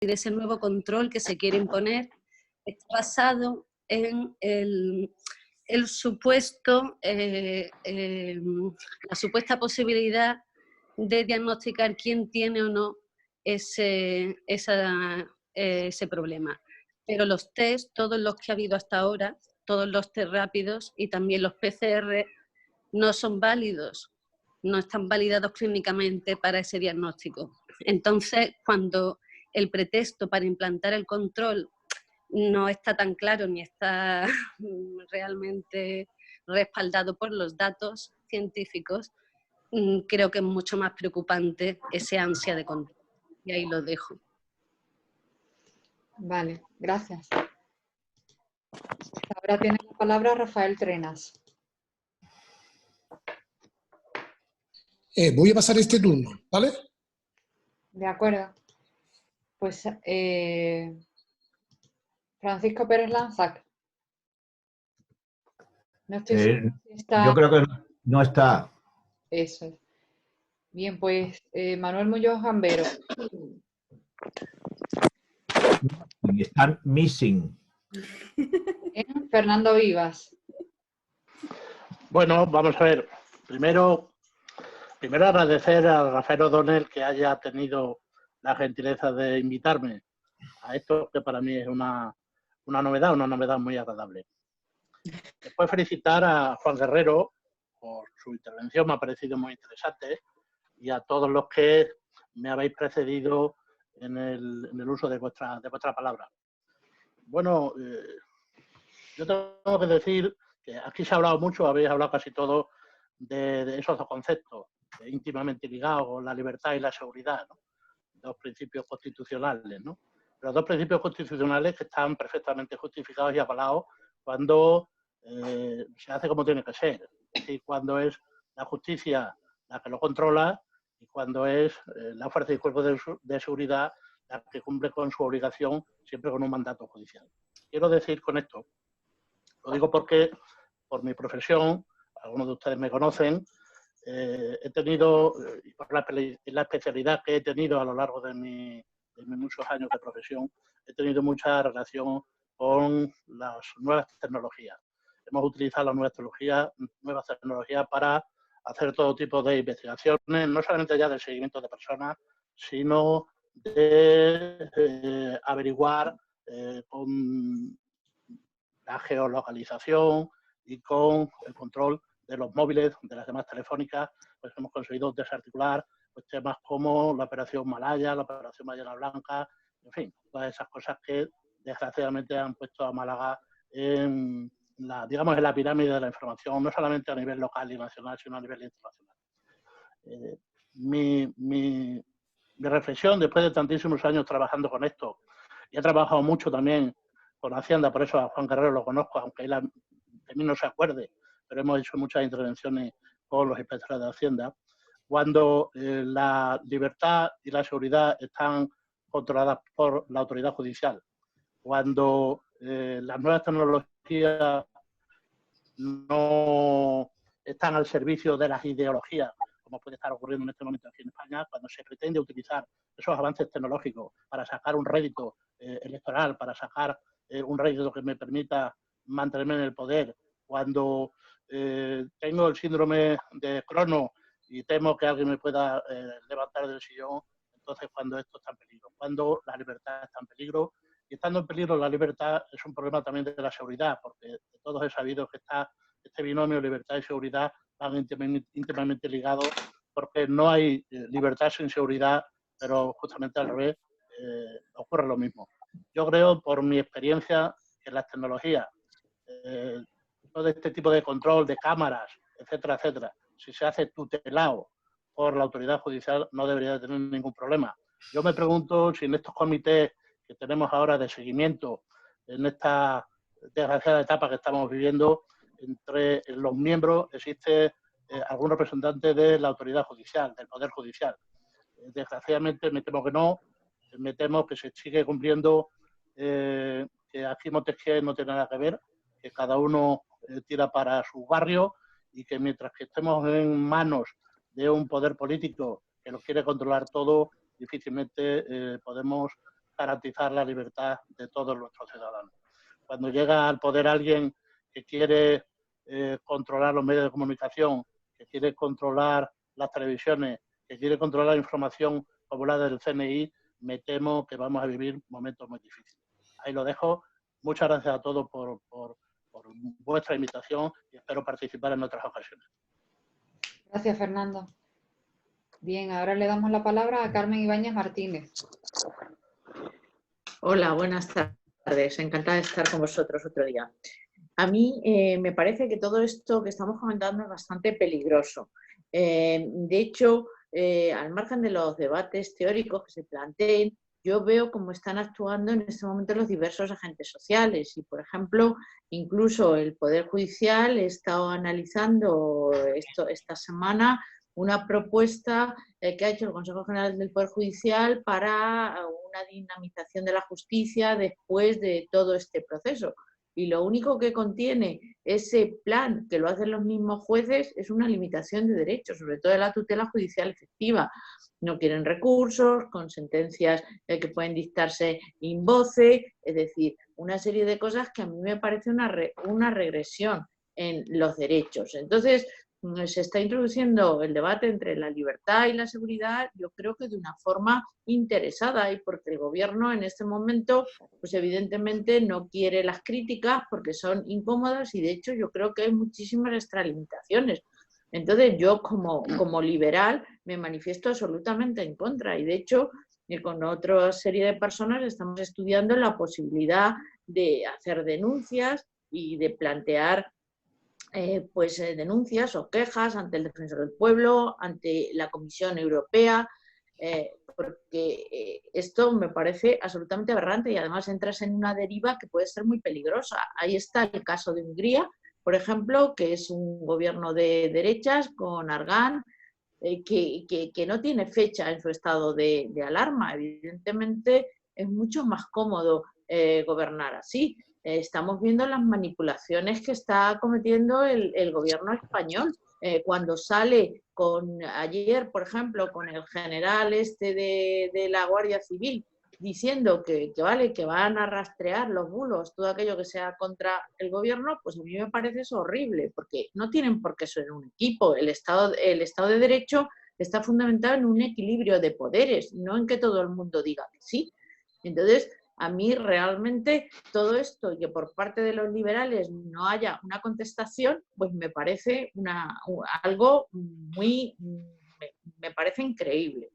de ese nuevo control que se quiere imponer está basado en la supuesta posibilidad de diagnosticar quién tiene o no ese problema. Pero los test, todos los que ha habido hasta ahora, todos los test rápidos y también los PCR no son válidos, no están validados clínicamente para ese diagnóstico. Entonces, cuando el pretexto para implantar el control no está tan claro ni está realmente respaldado por los datos científicos, creo que es mucho más preocupante ese ansia de control. Y ahí lo dejo. Vale, gracias. Ahora tiene la palabra Rafael Trenas. Voy a pasar este turno, ¿vale? De acuerdo. Pues Francisco Pérez Lanzac. No estoy segura si está... Yo creo que no está. Eso es. Bien, pues Manuel Muñoz Gambero. Están missing. Bien, Fernando Vivas. Bueno, vamos a ver. Primero agradecer a Rafael O'Donnell que haya tenido la gentileza de invitarme a esto, que para mí es una novedad muy agradable. Después felicitar a Juan Guerrero por su intervención, me ha parecido muy interesante, y a todos los que me habéis precedido en el uso de vuestra palabra. Bueno, yo tengo que decir que aquí se ha hablado mucho, habéis hablado casi todo de esos dos conceptos íntimamente ligados con la libertad y la seguridad, ¿no? Dos principios constitucionales, ¿no? Pero dos principios constitucionales que están perfectamente justificados y avalados cuando se hace como tiene que ser. Es decir, cuando es la justicia la que lo controla y cuando es la fuerza y cuerpo de seguridad la que cumple con su obligación, siempre con un mandato judicial. Quiero decir con esto, lo digo porque por mi profesión, algunos de ustedes me conocen, he tenido, y por la especialidad que he tenido a lo largo de mis muchos años de profesión, he tenido mucha relación con las nuevas tecnologías. Hemos utilizado las nuevas tecnologías para hacer todo tipo de investigaciones, no solamente ya del seguimiento de personas, sino de averiguar con la geolocalización y con el control de los móviles, de las demás telefónicas, pues hemos conseguido desarticular pues, temas como la operación Malaya, la operación Ballena Blanca, en fin, todas esas cosas que desgraciadamente han puesto a Málaga en la pirámide de la información, no solamente a nivel local y nacional, sino a nivel internacional. Mi reflexión, después de tantísimos años trabajando con esto, y he trabajado mucho también con Hacienda, por eso a Juan Guerrero lo conozco, aunque él de mí no se acuerde, pero hemos hecho muchas intervenciones con los inspectores de Hacienda. Cuando la libertad y la seguridad están controladas por la autoridad judicial, cuando las nuevas tecnologías no están al servicio de las ideologías, como puede estar ocurriendo en este momento aquí en España, cuando se pretende utilizar esos avances tecnológicos para sacar un rédito electoral, para sacar un rédito que me permita mantenerme en el poder, cuando tengo el síndrome de Crohn y temo que alguien me pueda levantar del sillón, entonces cuando esto está en peligro, cuando la libertad está en peligro. Y estando en peligro la libertad es un problema también de la seguridad, porque de todos he sabido que este binomio libertad y seguridad van íntimamente ligados, porque no hay libertad sin seguridad, pero justamente al revés ocurre lo mismo. Yo creo, por mi experiencia, que las tecnologías, todo este tipo de control de cámaras, etcétera, etcétera, si se hace tutelado por la autoridad judicial, no debería de tener ningún problema. Yo me pregunto si en estos comités que tenemos ahora de seguimiento, en esta desgraciada etapa que estamos viviendo, entre los miembros existe algún representante de la autoridad judicial, del Poder Judicial. Desgraciadamente me temo que no, me temo que se sigue cumpliendo que aquí Montesquieu no tiene nada que ver, que cada uno tira para su barrio y que mientras que estemos en manos de un poder político que lo quiere controlar todo, difícilmente podemos garantizar la libertad de todos nuestros ciudadanos. Cuando llega al poder alguien que quiere controlar los medios de comunicación, que quiere controlar las televisiones, que quiere controlar la información como la del CNI, me temo que vamos a vivir momentos muy difíciles. Ahí lo dejo. Muchas gracias a todos por vuestra invitación y espero participar en otras ocasiones. Gracias, Fernando. Bien, ahora le damos la palabra a Carmen Ibáñez Martínez. Hola, buenas tardes. Encantada de estar con vosotros otro día. A mí me parece que todo esto que estamos comentando es bastante peligroso. De hecho, al margen de los debates teóricos que se planteen, yo veo cómo están actuando en este momento los diversos agentes sociales y, por ejemplo, incluso el Poder Judicial he estado analizando esta semana una propuesta que ha hecho el Consejo General del Poder Judicial para una dinamización de la justicia después de todo este proceso. Y lo único que contiene ese plan, que lo hacen los mismos jueces, es una limitación de derechos, sobre todo de la tutela judicial efectiva. No quieren recursos, con sentencias que pueden dictarse in voce, es decir, una serie de cosas que a mí me parece una regresión en los derechos. Entonces, se está introduciendo el debate entre la libertad y la seguridad, yo creo que de una forma interesada, y porque el gobierno en este momento, pues evidentemente no quiere las críticas porque son incómodas y de hecho yo creo que hay muchísimas extralimitaciones. Entonces yo como liberal me manifiesto absolutamente en contra y de hecho con otra serie de personas estamos estudiando la posibilidad de hacer denuncias y de plantear denuncias o quejas ante el Defensor del Pueblo, ante la Comisión Europea, porque esto me parece absolutamente aberrante y además entras en una deriva que puede ser muy peligrosa. Ahí está el caso de Hungría, por ejemplo, que es un gobierno de derechas con Argan, que no tiene fecha en su estado de alarma. Evidentemente es mucho más cómodo gobernar así. Estamos viendo las manipulaciones que está cometiendo el gobierno español. Cuando sale ayer, por ejemplo, con el general de la Guardia Civil, diciendo que van a rastrear los bulos, todo aquello que sea contra el gobierno, pues a mí me parece eso horrible, porque no tienen por qué ser un equipo. El Estado de Derecho está fundamentado en un equilibrio de poderes, no en que todo el mundo diga que sí. Entonces, a mí realmente todo esto, y que por parte de los liberales no haya una contestación, pues me parece algo me parece increíble.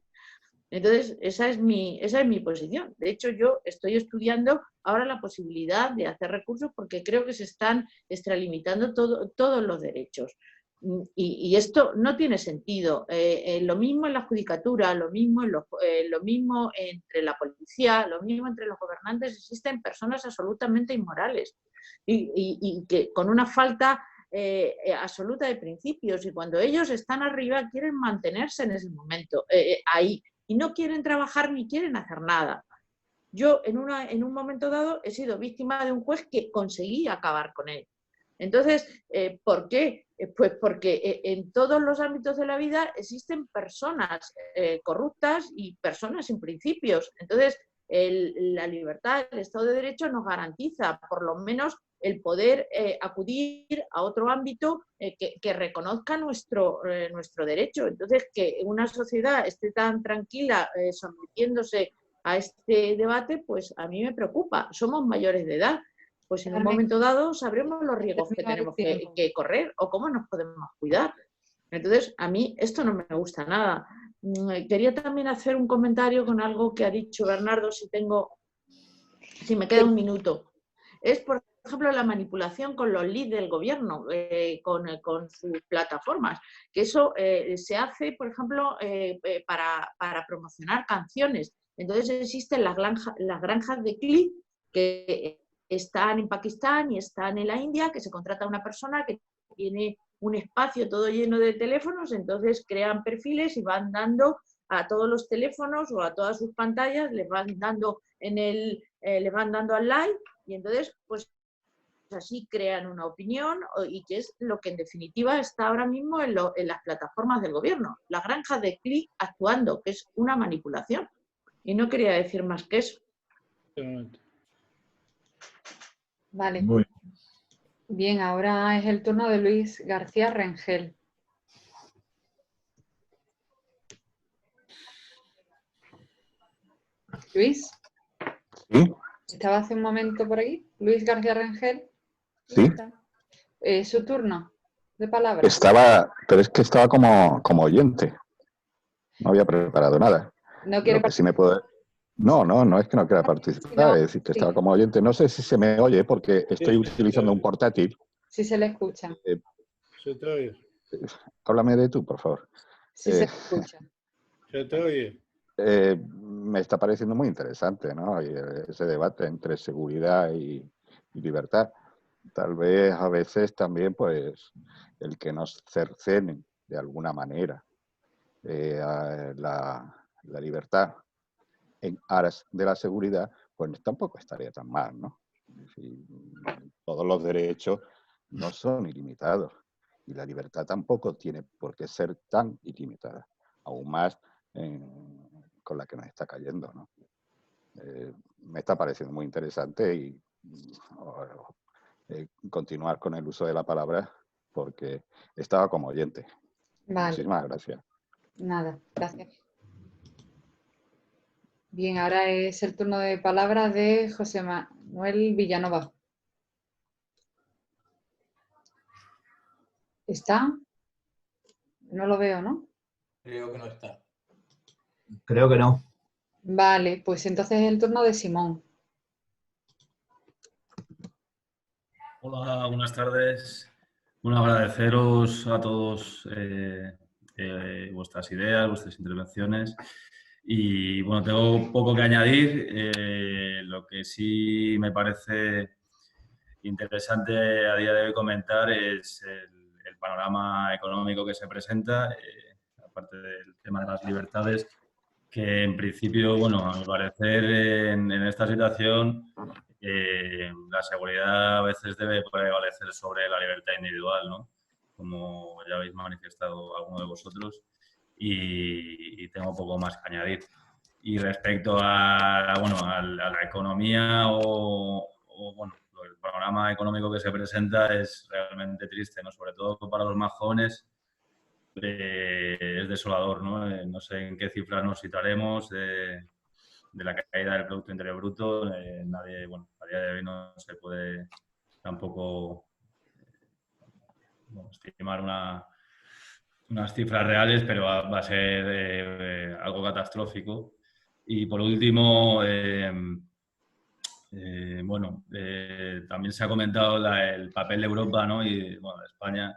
Entonces, esa es mi posición. De hecho, yo estoy estudiando ahora la posibilidad de hacer recursos porque creo que se están extralimitando todos los derechos. Y esto no tiene sentido. Lo mismo en la judicatura, lo mismo entre la policía, lo mismo entre los gobernantes. Existen personas absolutamente inmorales y que con una falta absoluta de principios. Y cuando ellos están arriba quieren mantenerse en ese momento ahí y no quieren trabajar ni quieren hacer nada. Yo en un momento dado he sido víctima de un juez que conseguí acabar con él. Entonces, ¿por qué? Pues porque en todos los ámbitos de la vida existen personas corruptas y personas sin principios. Entonces, la libertad, el Estado de Derecho nos garantiza por lo menos el poder acudir a otro ámbito que reconozca nuestro derecho. Entonces, que una sociedad esté tan tranquila sometiéndose a este debate, pues a mí me preocupa. Somos mayores de edad. Pues en un momento dado sabremos los riesgos que tenemos que correr o cómo nos podemos cuidar. Entonces, a mí esto no me gusta nada. Quería también hacer un comentario con algo que ha dicho Bernardo, si me queda un minuto. Es, por ejemplo, la manipulación con los leads del gobierno, con sus plataformas, que eso se hace, por ejemplo, para promocionar canciones. Entonces existen las granjas de clic que están en Pakistán y están en la India, que se contrata a una persona que tiene un espacio todo lleno de teléfonos, entonces crean perfiles y van dando a todos los teléfonos o a todas sus pantallas, les van dando al like y entonces pues así crean una opinión y que es lo que en definitiva está ahora mismo en las plataformas del gobierno, las granjas de clic actuando, que es una manipulación. Y no quería decir más que eso. Vale. Muy Bien, ahora es el turno de Luis García Rengel. Luis, ¿Sí? ¿estaba hace un momento por aquí? Luis García Rengel. Sí. Su turno de palabra. Pero es que estaba como oyente. No había preparado nada. No quiere Lo que sí me puede... No es que no quiera participar, es decir, que sí. estaba como oyente. No sé si se me oye porque estoy utilizando un portátil. Sí se le escucha. Se te oye. Háblame de tú, por favor. Sí se le escucha. Se te oye. Me está pareciendo muy interesante, ¿no? Y ese debate entre seguridad y libertad. Tal vez a veces también, pues, el que nos cercenen de alguna manera a la libertad en aras de la seguridad, pues tampoco estaría tan mal, ¿no? Es decir, todos los derechos no son ilimitados y la libertad tampoco tiene por qué ser tan ilimitada, aún más con la que nos está cayendo, ¿no? Me está pareciendo muy interesante y continuar con el uso de la palabra porque estaba como oyente. Vale. Muchísimas gracias. Nada, gracias. Bien, ahora es el turno de palabra de José Manuel Villanova. ¿Está? No lo veo, ¿no? Creo que no está. Creo que no. Vale, pues entonces es el turno de Simón. Hola, buenas tardes. Bueno, agradeceros a todos vuestras ideas, vuestras intervenciones. Y bueno, tengo poco que añadir. Lo que sí me parece interesante a día de hoy comentar es el panorama económico que se presenta, aparte del tema de las libertades, que en principio, bueno, a mi parecer, en esta situación, la seguridad a veces debe prevalecer sobre la libertad individual, ¿no? Como ya habéis manifestado alguno de vosotros, y tengo poco más que añadir. Y respecto a la economía bueno, el panorama económico que se presenta es realmente triste, ¿no? Sobre todo para los más jóvenes. Es desolador, ¿no? No sé en qué cifras nos situaremos de la caída del Producto Interior Bruto. Nadie, bueno, a día de hoy no se puede tampoco estimar unas cifras reales, pero va a ser algo catastrófico. Y por último, también se ha comentado el papel de Europa, ¿no? Y bueno, de España,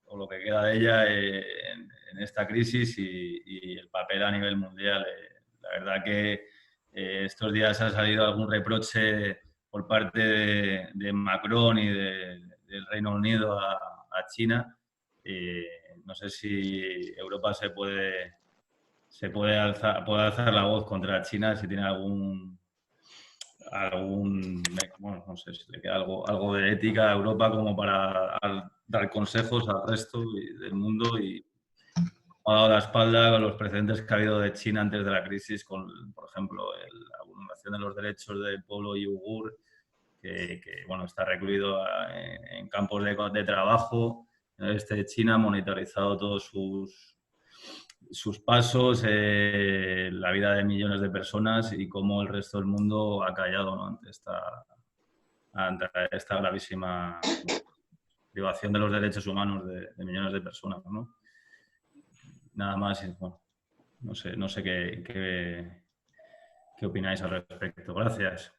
o lo que queda de ella en esta crisis y el papel a nivel mundial. La verdad que estos días ha salido algún reproche por parte de Macron y del Reino Unido a China. No sé si Europa puede alzar la voz contra China, si tiene bueno, no sé si le queda algo de ética a Europa como para dar consejos al resto del mundo, y ha dado la espalda con los precedentes que ha habido de China antes de la crisis, con, por ejemplo, la vulneración de los derechos del pueblo uigur, que bueno, está recluido en campos de trabajo. China ha monitorizado todos sus pasos, la vida de millones de personas, y cómo el resto del mundo ha callado, ¿no? ante esta gravísima privación de los derechos humanos de millones de personas, ¿no? Nada más, bueno, no sé qué opináis al respecto. Gracias.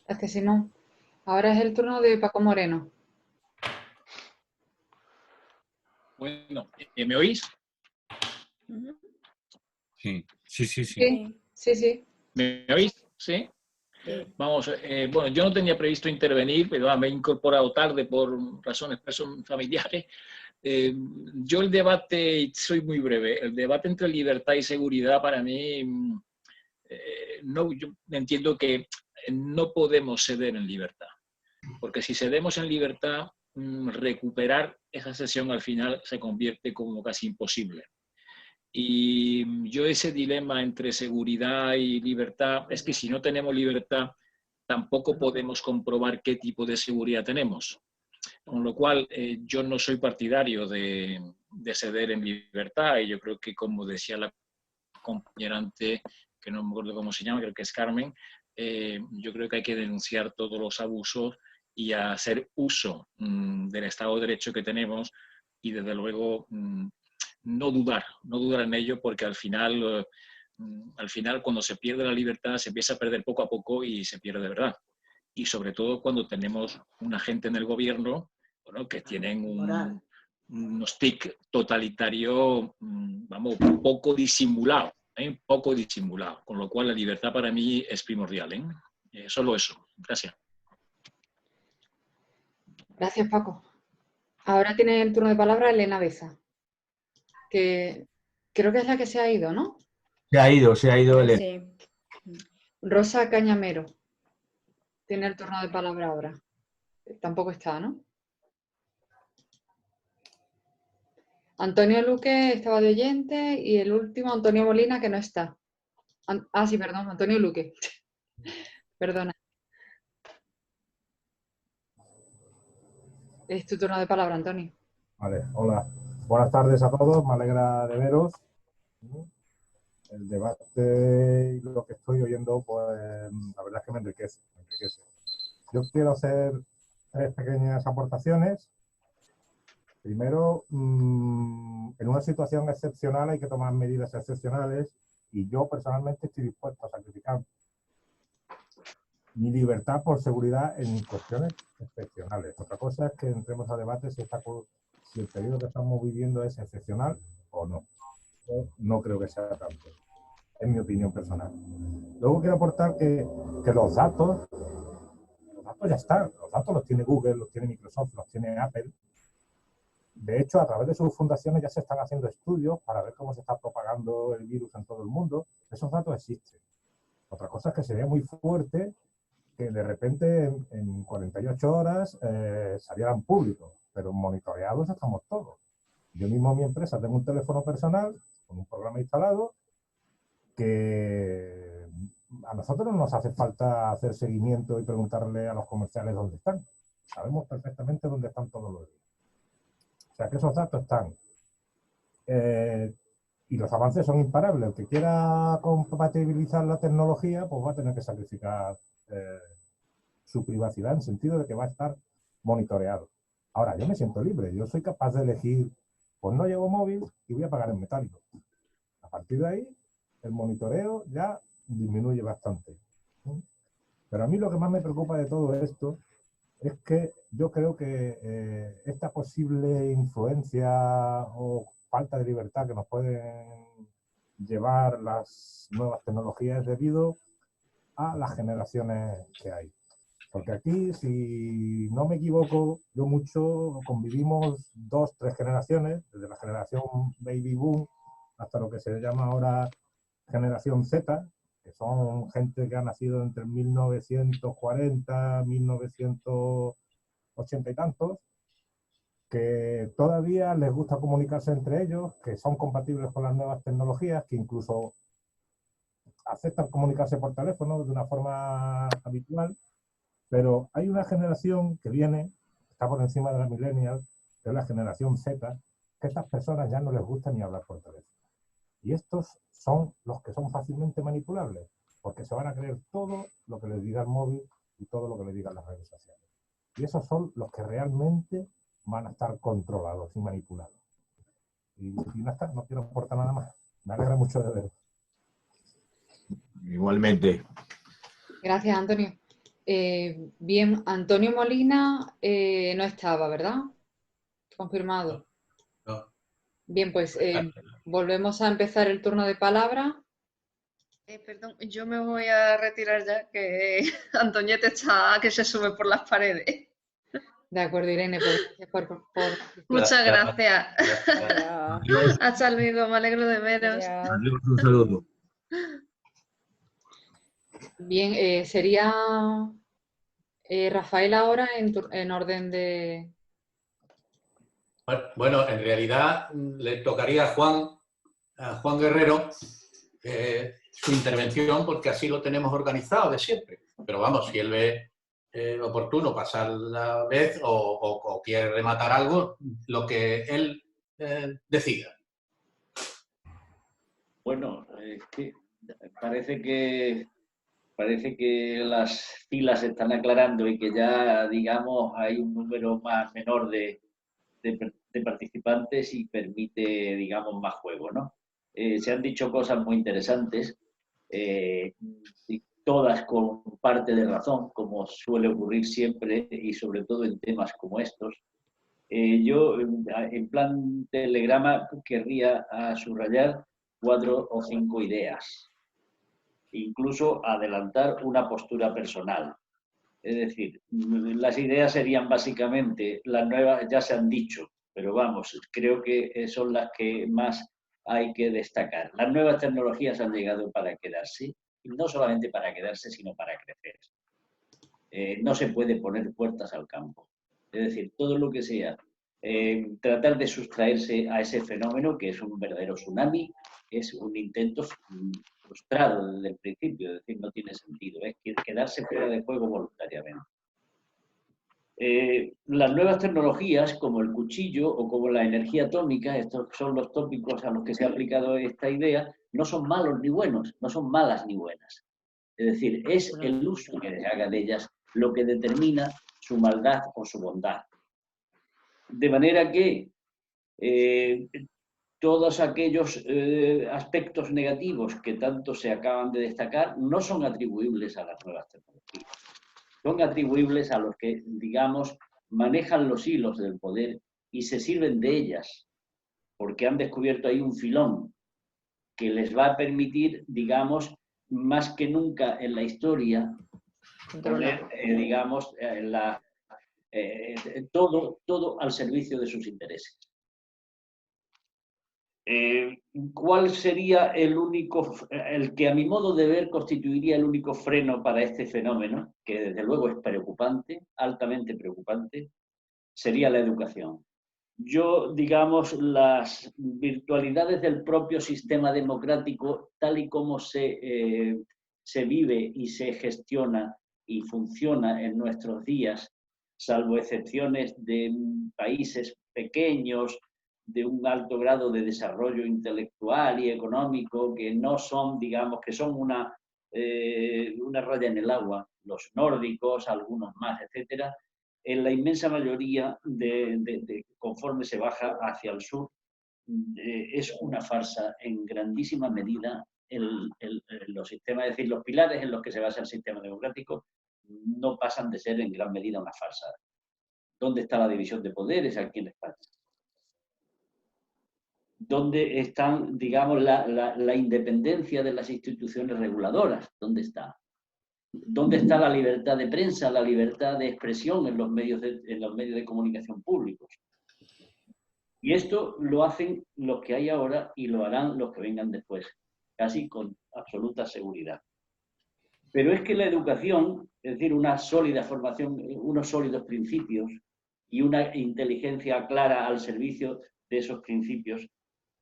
Gracias, Simón. Ahora es el turno de Paco Moreno. Bueno, ¿me oís? Sí. Sí. ¿Me oís? Sí. Vamos, bueno, yo no tenía previsto intervenir, pero me he incorporado tarde por razones familiares. Yo el debate, soy muy breve, el debate entre libertad y seguridad para mí, yo entiendo que no podemos ceder en libertad, porque si cedemos en libertad, recuperar esa cesión al final se convierte como casi imposible. Y yo ese dilema entre seguridad y libertad, es que si no tenemos libertad, tampoco podemos comprobar qué tipo de seguridad tenemos. Con lo cual, yo no soy partidario de ceder en libertad, y yo creo que, como decía la compañera antes, que no me acuerdo cómo se llama, creo que es Carmen, yo creo que hay que denunciar todos los abusos y hacer uso del Estado de Derecho que tenemos, y desde luego no dudar en ello, porque al final cuando se pierde la libertad se empieza a perder poco a poco y se pierde de verdad. Y sobre todo cuando tenemos una gente en el gobierno, bueno, que tienen unos tics totalitarios, vamos, poco disimulados, poco disimulado, con lo cual la libertad para mí es primordial. Solo eso. Gracias. Gracias, Paco. Ahora tiene el turno de palabra Elena Beza, que creo que es la que se ha ido, ¿no? Se ha ido Elena. Sí. Rosa Cañamero tiene el turno de palabra ahora. Tampoco está, ¿no? Antonio Luque estaba de oyente y el último, Antonio Molina, que no está. Sí, perdón, Antonio Luque. Perdona. Es tu turno de palabra, Antonio. Vale, hola. Buenas tardes a todos, me alegra de veros. El debate y lo que estoy oyendo, pues la verdad es que me enriquece. Yo quiero hacer 3 pequeñas aportaciones. Primero, en una situación excepcional hay que tomar medidas excepcionales, y yo personalmente estoy dispuesto a sacrificar mi libertad por seguridad en cuestiones excepcionales. Otra cosa es que entremos a debate si el periodo que estamos viviendo es excepcional o no. Yo no creo que sea tanto. Es mi opinión personal. Luego quiero aportar que los datos ya están. Los datos los tiene Google, los tiene Microsoft, los tiene Apple. De hecho, a través de sus fundaciones ya se están haciendo estudios para ver cómo se está propagando el virus en todo el mundo. Esos datos existen. Otra cosa es que sería muy fuerte que de repente en 48 horas salieran públicos, pero monitoreados estamos todos. Yo mismo en mi empresa tengo un teléfono personal con un programa instalado que a nosotros no nos hace falta hacer seguimiento y preguntarle a los comerciales dónde están. Sabemos perfectamente dónde están todos los días. O sea que esos datos están. Y los avances son imparables. El que quiera compatibilizar la tecnología, pues va a tener que sacrificar su privacidad, en sentido de que va a estar monitoreado. Ahora, yo me siento libre. Yo soy capaz de elegir, pues no llevo móvil y voy a pagar en metálico. A partir de ahí, el monitoreo ya disminuye bastante. Pero a mí lo que más me preocupa de todo esto es que yo creo que esta posible influencia o falta de libertad que nos pueden llevar las nuevas tecnologías es debido a las generaciones que hay. Porque aquí, si no me equivoco, yo mucho convivimos 2, 3 generaciones, desde la generación Baby Boom hasta lo que se llama ahora generación Z, que son gente que ha nacido entre 1940, 1980 y tantos, que todavía les gusta comunicarse entre ellos, que son compatibles con las nuevas tecnologías, que incluso aceptan comunicarse por teléfono de una forma habitual. Pero hay una generación que viene, está por encima de la millennial, que es la generación Z, que a estas personas ya no les gusta ni hablar por teléfono. Y estos son los que son fácilmente manipulables, porque se van a creer todo lo que les diga el móvil y todo lo que les digan las redes sociales. Y esos son los que realmente van a estar controlados y manipulados. Y no quiero aportar nada más. Me alegra mucho de ver. Igualmente. Gracias, Antonio. Bien, Antonio Molina no estaba, ¿verdad? Confirmado. No. Bien, pues volvemos a empezar el turno de palabra. Perdón, yo me voy a retirar ya, que Antoñete está que se sube por las paredes. De acuerdo, Irene, pues gracias por Muchas gracias. Hasta luego, me alegro de veros. Adiós, un saludo. Bien, sería Rafael ahora en orden de... Bueno, en realidad le tocaría a Juan, a Juan Guerrero su intervención, porque así lo tenemos organizado de siempre. Pero vamos, si él ve oportuno pasar la vez o quiere rematar algo, lo que él decida. Bueno, parece que las filas se están aclarando y que ya, digamos, hay un número menor de participantes y permite, digamos, más juego, ¿no? Se han dicho cosas muy interesantes, todas con parte de razón, como suele ocurrir siempre y sobre todo en temas como estos. Yo, en plan telegrama, querría subrayar 4 o 5 ideas, incluso adelantar una postura personal. Es decir, las ideas serían básicamente, las nuevas ya se han dicho, pero vamos, creo que son las que más hay que destacar. Las nuevas tecnologías han llegado para quedarse, y no solamente para quedarse, sino para crecer. No se puede poner puertas al campo. Es decir, todo lo que sea tratar de sustraerse a ese fenómeno, que es un verdadero tsunami, es un intento frustrado desde el principio, es decir, no tiene sentido, es quedarse fuera de juego voluntariamente. Las nuevas tecnologías, como el cuchillo o como la energía atómica, estos son los tópicos a los que se ha aplicado esta idea, no son malos ni buenos, no son malas ni buenas. Es decir, es el uso que se haga de ellas lo que determina su maldad o su bondad. De manera que todos aquellos aspectos negativos que tanto se acaban de destacar no son atribuibles a las nuevas tecnologías. Son atribuibles a los que, digamos, manejan los hilos del poder y se sirven de ellas, porque han descubierto ahí un filón que les va a permitir, digamos, más que nunca en la historia, poner, digamos, todo al servicio de sus intereses. ¿Cuál sería el que a mi modo de ver constituiría el único freno para este fenómeno, que desde luego es preocupante, altamente preocupante? Sería la educación. Yo, digamos, las virtualidades del propio sistema democrático, tal y como se vive y se gestiona y funciona en nuestros días, salvo excepciones de países pequeños, de un alto grado de desarrollo intelectual y económico, que no son, digamos, que son una raya en el agua, los nórdicos, algunos más, etcétera. En la inmensa mayoría, conforme se baja hacia el sur, es una farsa en grandísima medida los sistemas, es decir, los pilares en los que se basa el sistema democrático no pasan de ser en gran medida una farsa. ¿Dónde está la división de poderes aquí en España? ¿Dónde están, digamos, la independencia de las instituciones reguladoras? ¿Dónde está? ¿Dónde está la libertad de prensa, la libertad de expresión en los medios de comunicación públicos? Y esto lo hacen los que hay ahora y lo harán los que vengan después, casi con absoluta seguridad. Pero es que la educación, es decir, una sólida formación, unos sólidos principios y una inteligencia clara al servicio de esos principios,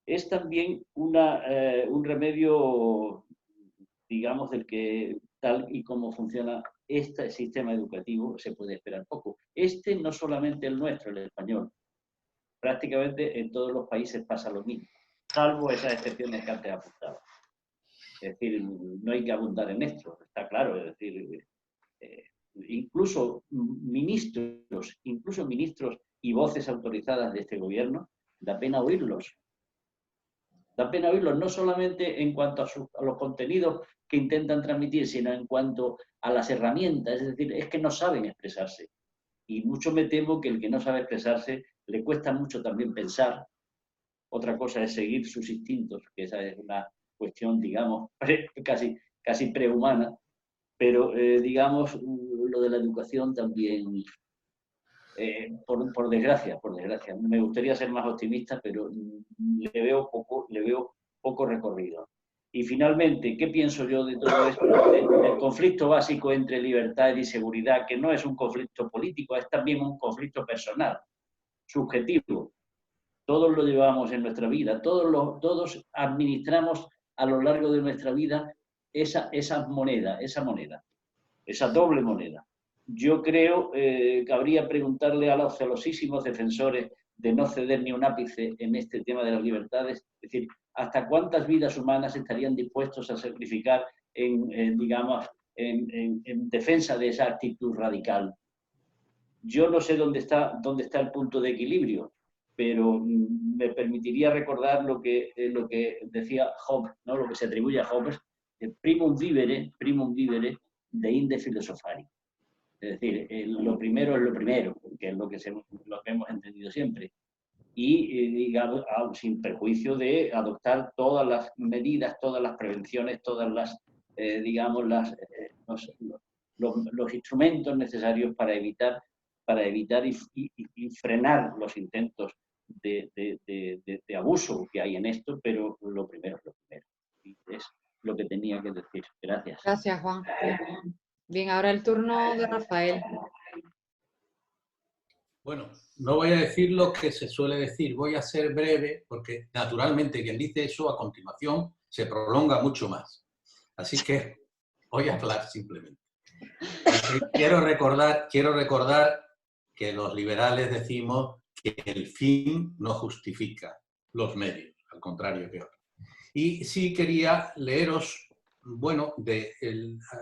es también un remedio, digamos, del que tal y como funciona este sistema educativo se puede esperar poco. No solamente el nuestro, el español. Prácticamente en todos los países pasa lo mismo, salvo esas excepciones que antes apuntaba. Es decir, no hay que abundar en esto, está claro. Es decir, incluso ministros y voces autorizadas de este gobierno, da pena oírlos. Da pena oírlos no solamente en cuanto a los contenidos que intentan transmitir, sino en cuanto a las herramientas. Es decir, es que no saben expresarse. Y mucho me temo que el que no sabe expresarse le cuesta mucho también pensar. Otra cosa es seguir sus instintos, que esa es una cuestión, digamos, casi prehumana. Pero, digamos, lo de la educación también, por desgracia, me gustaría ser más optimista, pero le veo poco recorrido. Y finalmente, ¿qué pienso yo de todo esto? El conflicto básico entre libertad y seguridad, que no es un conflicto político, es también un conflicto personal, subjetivo. todos lo llevamos en nuestra vida, todos administramos a lo largo de nuestra vida esa moneda, esa doble moneda. Yo creo que habría preguntarle a los celosísimos defensores de no ceder ni un ápice en este tema de las libertades, es decir, hasta cuántas vidas humanas estarían dispuestos a sacrificar en defensa de esa actitud radical. Yo no sé dónde está el punto de equilibrio, pero me permitiría recordar lo que decía Hobbes, ¿no? Lo que se atribuye a Hobbes, primum vivere de inde philosophari. Es decir, lo primero es lo primero, que es lo que hemos entendido siempre. Y, digamos, sin perjuicio de adoptar todas las medidas, todas las prevenciones, todas las, digamos, los instrumentos necesarios para evitar y frenar los intentos de abuso que hay en esto, pero lo primero es lo primero. Y es lo que tenía que decir. Gracias. Gracias, Juan. Bien, ahora el turno de Rafael. Bueno, no voy a decir lo que se suele decir, voy a ser breve, porque naturalmente quien dice eso a continuación se prolonga mucho más. Así que voy a hablar simplemente. Quiero recordar que los liberales decimos que el fin no justifica los medios, al contrario que ahora. Y sí quería leeros, bueno, de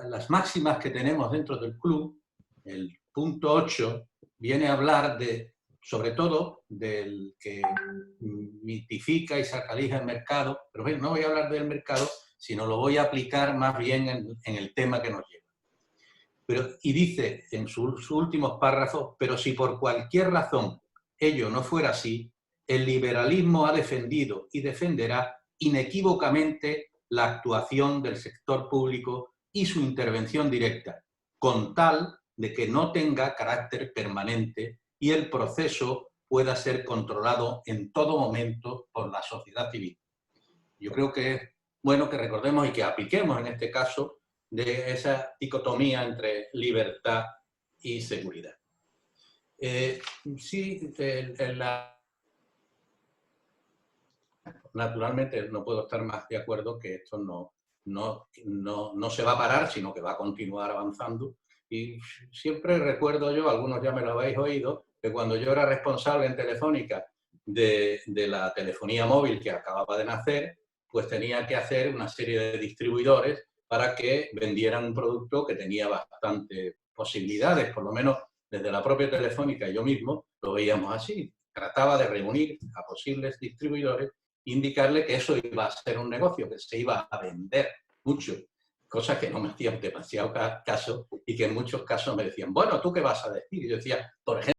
las máximas que tenemos dentro del club. El punto 8 viene a hablar sobre todo del que mitifica y sacraliza el mercado, pero bien, no voy a hablar del mercado, sino lo voy a aplicar más bien en el tema que nos lleva. Y dice en sus últimos párrafos, pero si por cualquier razón ello no fuera así, el liberalismo ha defendido y defenderá inequívocamente la actuación del sector público y su intervención directa, con tal de que no tenga carácter permanente y el proceso pueda ser controlado en todo momento por la sociedad civil. Yo creo que es bueno que recordemos y que apliquemos en este caso de esa dicotomía entre libertad y seguridad. Naturalmente no puedo estar más de acuerdo que esto no se va a parar, sino que va a continuar avanzando. Y siempre recuerdo yo, algunos ya me lo habéis oído, que cuando yo era responsable en Telefónica de la telefonía móvil que acababa de nacer, pues tenía que hacer una serie de distribuidores para que vendieran un producto que tenía bastantes posibilidades, por lo menos desde la propia Telefónica yo mismo lo veíamos así. Trataba de reunir a posibles distribuidores e indicarle que eso iba a ser un negocio, que se iba a vender mucho, cosas que no me hacían demasiado caso y que en muchos casos me decían, bueno, ¿tú qué vas a decir? Y yo decía, por ejemplo,